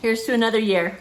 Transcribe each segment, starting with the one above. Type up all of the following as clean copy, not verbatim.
Here's to another year.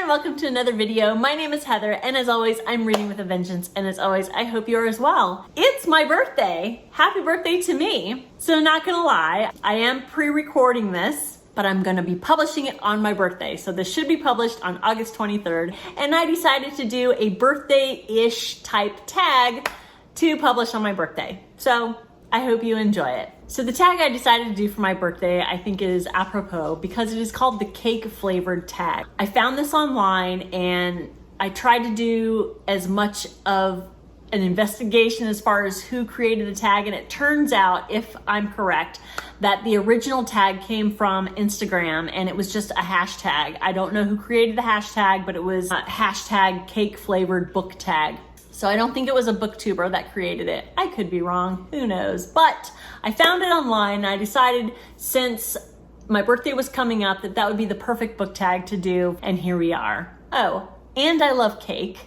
Welcome to another video. My name is Heather, and as always, I'm reading with a vengeance, and as always, I hope you are as well. It's my birthday. Happy birthday to me. So not gonna lie, I am pre-recording this, but I'm gonna be publishing it on my birthday. So this should be published on August 23rd, and I decided to do a birthday-ish type tag to publish on my birthday. So I hope you enjoy it. So the tag I decided to do for my birthday, I think is apropos because it is called the cake flavored tag. I found this online and I tried to do as much of an investigation as far as who created the tag, and it turns out, if I'm correct, that the original tag came from Instagram and it was just a hashtag. I don't know who created the hashtag, but it was a hashtag cake flavored book tag. So I don't think it was a booktuber that created it. I could be wrong, who knows? But I found it online and I decided since my birthday was coming up that would be the perfect book tag to do, and here we are. Oh, and I love cake.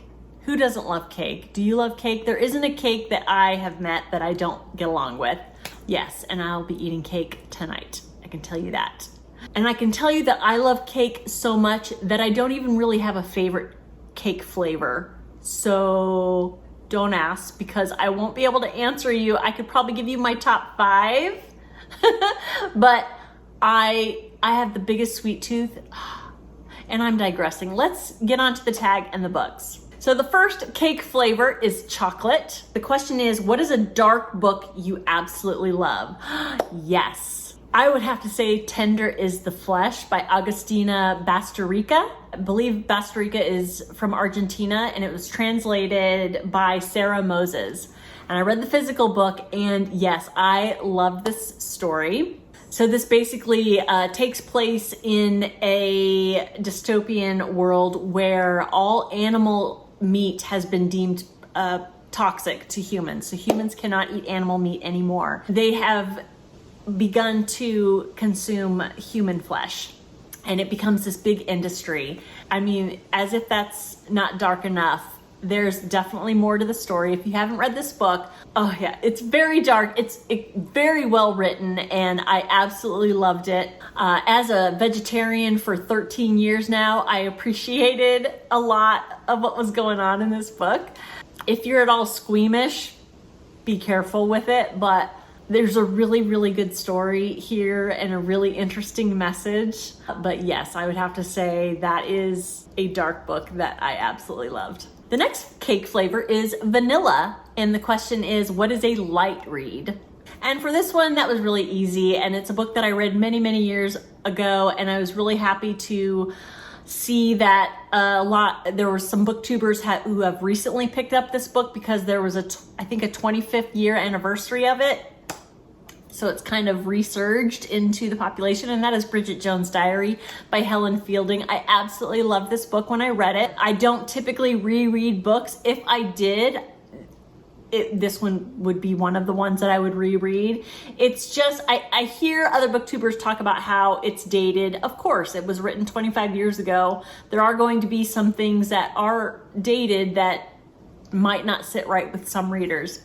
Who doesn't love cake? Do you love cake? There isn't a cake that I have met that I don't get along with. Yes, and I'll be eating cake tonight. I can tell you that. And I can tell you that I love cake so much that I don't even really have a favorite cake flavor. So don't ask because I won't be able to answer you. I could probably give you my top 5, but I have the biggest sweet tooth, and I'm digressing. Let's get on to the tag and the books. So the first cake flavor is chocolate. The question is, what is a dark book you absolutely love? Yes. I would have to say Tender is the Flesh by Agustina Bazterrica. I believe Bazterrica is from Argentina, and it was translated by Sarah Moses. And I read the physical book, and yes, I love this story. So this basically takes place in a dystopian world where all animal meat has been deemed toxic to humans. So humans cannot eat animal meat anymore. They have begun to consume human flesh, and it becomes this big industry. I mean, as if that's not dark enough, there's definitely more to the story. If you haven't read this book, oh yeah, it's very dark. It's very well written, and I absolutely loved it. As a vegetarian for 13 years now, I appreciated a lot of what was going on in this book. If you're at all squeamish, be careful with it, but there's a really, really good story here and a really interesting message. But yes, I would have to say that is a dark book that I absolutely loved. The next cake flavor is vanilla. And the question is, what is a light read? And for this one, that was really easy. And it's a book that I read many, many years ago. And I was really happy to see that there were some booktubers who have recently picked up this book because there was I think a 25th year anniversary of it. So it's kind of resurged into the population, and that is Bridget Jones' Diary by Helen Fielding. I absolutely loved this book when I read it. I don't typically reread books. If I did, this one would be one of the ones that I would reread. It's just, I hear other booktubers talk about how it's dated. Of course, it was written 25 years ago. There are going to be some things that are dated that might not sit right with some readers.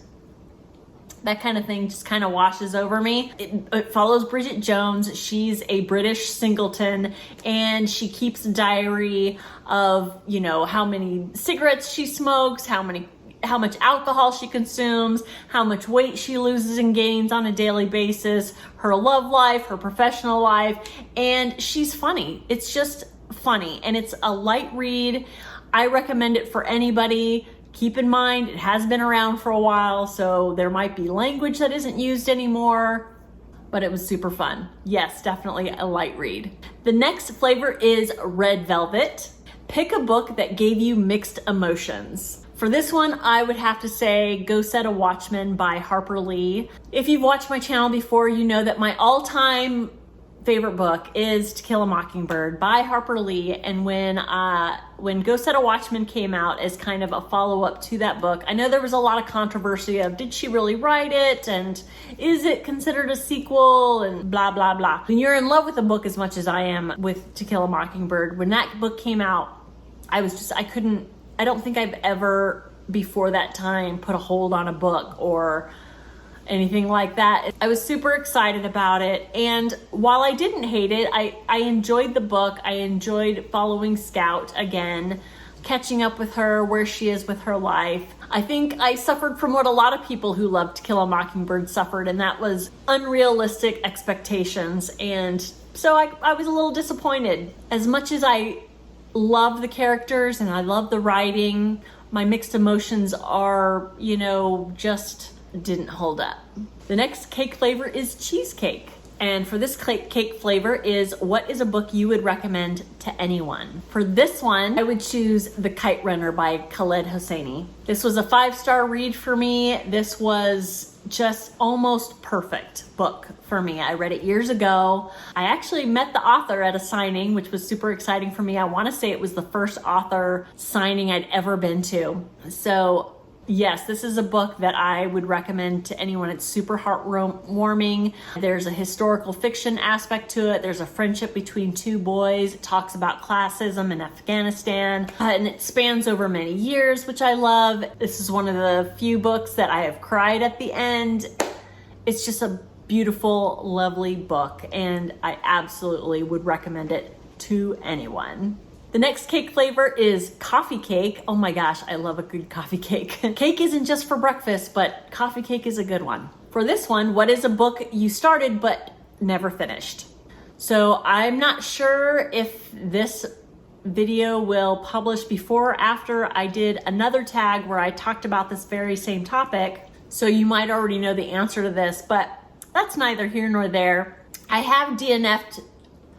That kind of thing just kind of washes over me. It follows Bridget Jones. She's a British singleton, and she keeps a diary of, you know, how many cigarettes she smokes, how much alcohol she consumes, how much weight she loses and gains on a daily basis, her love life, her professional life, and she's funny. It's just funny, and it's a light read. I recommend it for anybody. Keep in mind, it has been around for a while, so there might be language that isn't used anymore, but it was super fun. Yes, definitely a light read. The next flavor is red velvet. Pick a book that gave you mixed emotions. For this one, I would have to say Go Set a Watchman by Harper Lee. If you've watched my channel before, you know that my all-time favorite book is To Kill a Mockingbird by Harper Lee. And when Go Set a Watchman came out as kind of a follow-up to that book, I know there was a lot of controversy of, did she really write it? And is it considered a sequel? And blah, blah, blah. When you're in love with a book as much as I am with To Kill a Mockingbird, when that book came out, I don't think I've ever before that time put a hold on a book or anything like that. I was super excited about it, and while I didn't hate it, I enjoyed the book. I enjoyed following Scout again, catching up with her, where she is with her life. I think I suffered from what a lot of people who loved To Kill a Mockingbird suffered, and that was unrealistic expectations. And so I was a little disappointed. As much as I love the characters and I love the writing, my mixed emotions are, just didn't hold up. The next cake flavor is cheesecake. And for this cake flavor is, what is a book you would recommend to anyone? For this one, I would choose The Kite Runner by Khaled Hosseini. This was a 5-star read for me. This was just almost perfect book for me. I read it years ago. I actually met the author at a signing, which was super exciting for me. I want to say it was the first author signing I'd ever been to. So yes, this is a book that I would recommend to anyone. It's super heartwarming. There's a historical fiction aspect to it. There's a friendship between two boys. It talks about classism in Afghanistan, and it spans over many years, which I love. This is one of the few books that I have cried at the end. It's just a beautiful, lovely book, and I absolutely would recommend it to anyone. The next cake flavor is coffee cake. Oh my gosh, I love a good coffee cake. Cake isn't just for breakfast, but coffee cake is a good one. For this one, what is a book you started but never finished? So I'm not sure if this video will publish before or after I did another tag where I talked about this very same topic. So you might already know the answer to this, but that's neither here nor there. I have DNF'd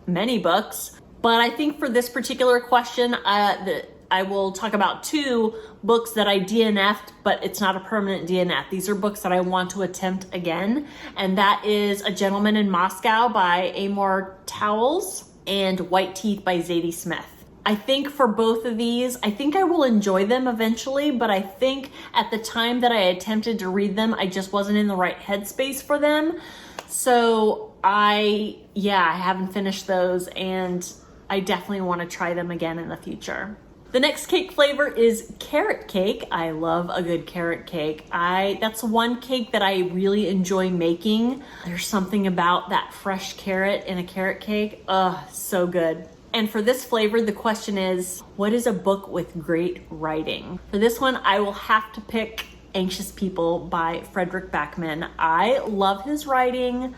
many books, but I think for this particular question, I will talk about 2 books that I DNF'd, but it's not a permanent DNF. These are books that I want to attempt again, and that is A Gentleman in Moscow by Amor, Towles, and White Teeth by Zadie Smith. I think for both of these, I think I will enjoy them eventually, but I think at the time that I attempted to read them, I just wasn't in the right headspace for them. So I haven't finished those, and I definitely want to try them again in the future. The next cake flavor is carrot cake. I love a good carrot cake. That's one cake that I really enjoy making. There's something about that fresh carrot in a carrot cake. So good. And for this flavor, the question is, what is a book with great writing? For this one, I will have to pick Anxious People by Fredrik Backman. I love his writing.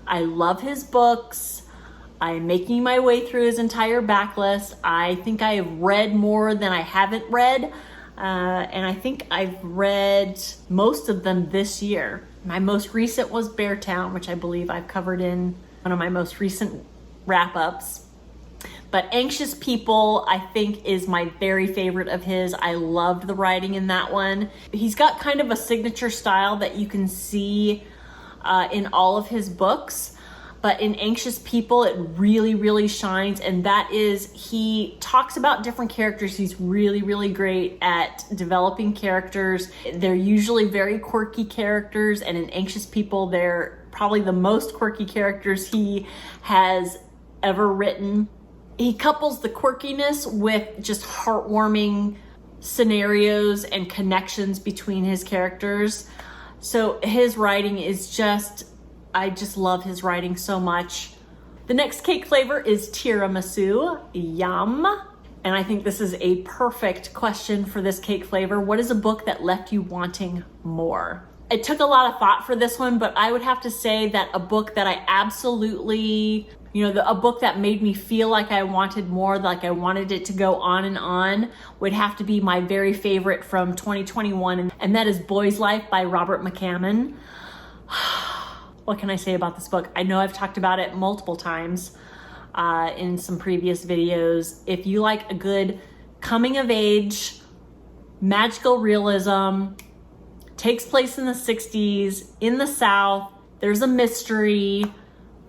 I love his books. I'm making my way through his entire backlist. I think I have read more than I haven't read. And I think I've read most of them this year. My most recent was Beartown, which I believe I've covered in one of my most recent wrap-ups. But Anxious People, I think, is my very favorite of his. I loved the writing in that one. He's got kind of a signature style that you can see in all of his books. But in Anxious People, it really, really shines. And that is, he talks about different characters. He's really, really great at developing characters. They're usually very quirky characters. And in Anxious People, they're probably the most quirky characters he has ever written. He couples the quirkiness with just heartwarming scenarios and connections between his characters. So his writing is just, I just love his writing so much. The next cake flavor is Tiramisu Yum. And I think this is a perfect question for this cake flavor. What is a book that left you wanting more? It took a lot of thought for this one, but I would have to say that a book that I absolutely, a book that made me feel like I wanted more, like I wanted it to go on, would have to be my very favorite from 2021, and that is Boy's Life by Robert McCammon. What can I say about this book? I know I've talked about it multiple times in some previous videos. If you like a good coming of age, magical realism, takes place in the 60s, in the South, there's a mystery,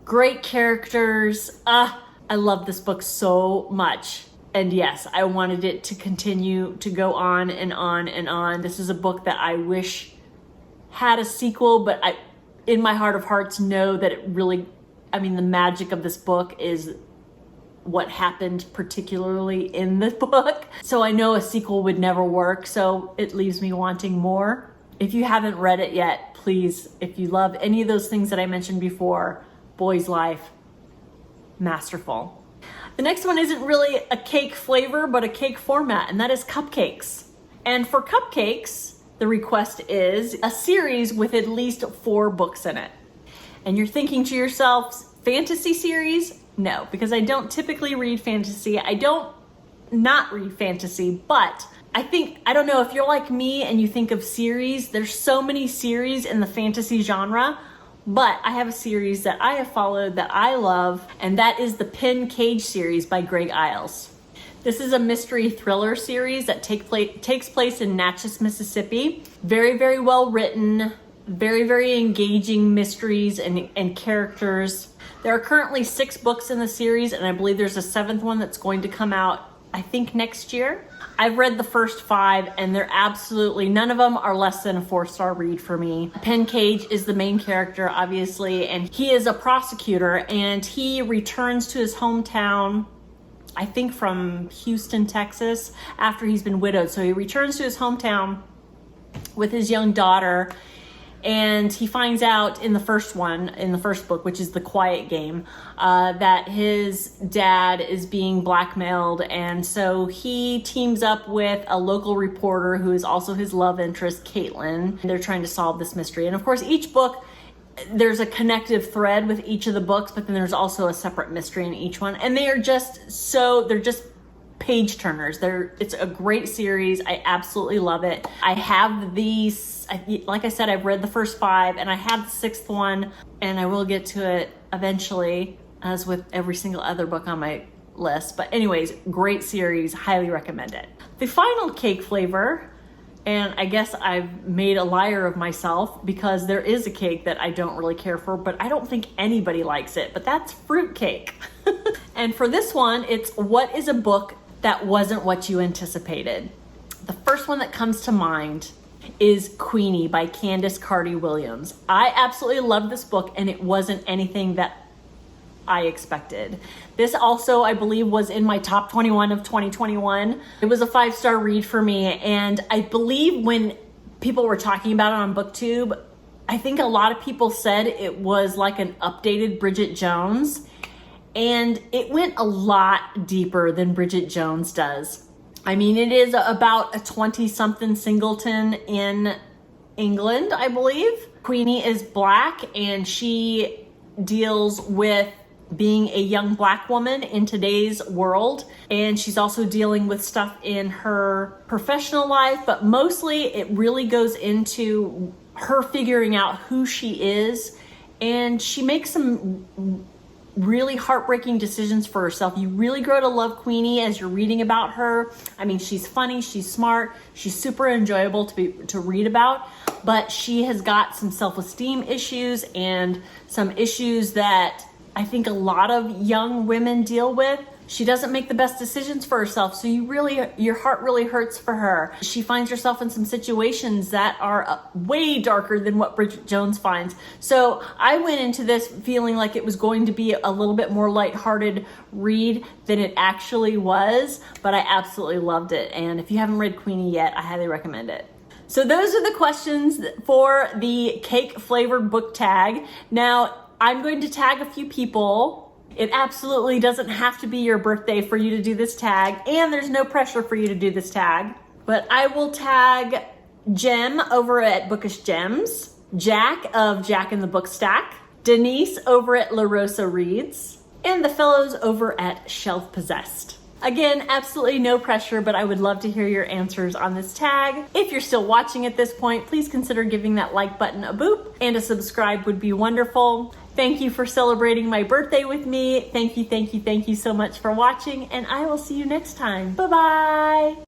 great characters. I love this book so much. And yes, I wanted it to continue to go on and on and on. This is a book that I wish had a sequel, but I, in my heart of hearts, know that it really, the magic of this book is what happened particularly in the book. So I know a sequel would never work, so it leaves me wanting more. If you haven't read it yet, please, if you love any of those things that I mentioned before, Boy's Life, masterful. The next one isn't really a cake flavor, but a cake format, and that is Cupcakes. And for Cupcakes, the request is a series with at least 4 books in it. And you're thinking to yourself, fantasy series? No, because I don't typically read fantasy. I don't not read fantasy, but I don't know if you're like me and you think of series, there's so many series in the fantasy genre, but I have a series that I have followed that I love, and that is the Pen Cage series by Greg Iles. This is a mystery thriller series that takes place in Natchez, Mississippi. Very, very well written, very, very engaging mysteries and characters. There are currently 6 books in the series, and I believe there's a 7th one that's going to come out, I think, next year. I've read the first 5, and they're absolutely, none of them are less than a 4-star read for me. Pen Cage is the main character, obviously, and he is a prosecutor, and he returns to his hometown, I think from Houston, Texas, after he's been widowed. So he returns to his hometown with his young daughter, and he finds out in the first book, which is The Quiet Game, that his dad is being blackmailed. And so he teams up with a local reporter who is also his love interest, Caitlin. They're trying to solve this mystery. And of course, each book, there's a connective thread with each of the books, but then there's also a separate mystery in each one. And they're just page turners. It's a great series. I absolutely love it. I have these, like I said, I've read the first 5, and I have the 6th one, and I will get to it eventually, as with every single other book on my list. But anyways, great series, highly recommend it. The final cake flavor, and I guess I've made a liar of myself because there is a cake that I don't really care for, but I don't think anybody likes it, but that's fruitcake. And for this one, it's what is a book that wasn't what you anticipated? The first one that comes to mind is Queenie by Candace Carty-Williams. I absolutely love this book, and it wasn't anything that I expected. This also, I believe, was in my top 21 of 2021. It was a 5-star read for me, and I believe when people were talking about it on Booktube, I think a lot of people said it was like an updated Bridget Jones, and it went a lot deeper than Bridget Jones does. I mean, it is about a 20-something singleton in England, I believe. Queenie is Black, and she deals with being a young Black woman in today's world. And she's also dealing with stuff in her professional life, but mostly it really goes into her figuring out who she is. And she makes some really heartbreaking decisions for herself. You really grow to love Queenie as you're reading about her. I mean, she's funny, she's smart, she's super enjoyable to read about, but she has got some self-esteem issues and some issues that I think a lot of young women deal with. She doesn't make the best decisions for herself, so your heart really hurts for her. She finds herself in some situations that are way darker than what Bridget Jones finds. So I went into this feeling like it was going to be a little bit more lighthearted read than it actually was, but I absolutely loved it. And if you haven't read Queenie yet, I highly recommend it. So those are the questions for the cake flavored book tag. Now, I'm going to tag a few people. It absolutely doesn't have to be your birthday for you to do this tag, and there's no pressure for you to do this tag. But I will tag Jem over at Bookish Gems, Jack of Jack and the Book Stack, Denise over at La Rosa Reads, and the fellows over at Shelf Possessed. Again, absolutely no pressure, but I would love to hear your answers on this tag. If you're still watching at this point, please consider giving that like button a boop, and a subscribe would be wonderful. Thank you for celebrating my birthday with me. Thank you so much for watching, and I will see you next time. Bye-bye.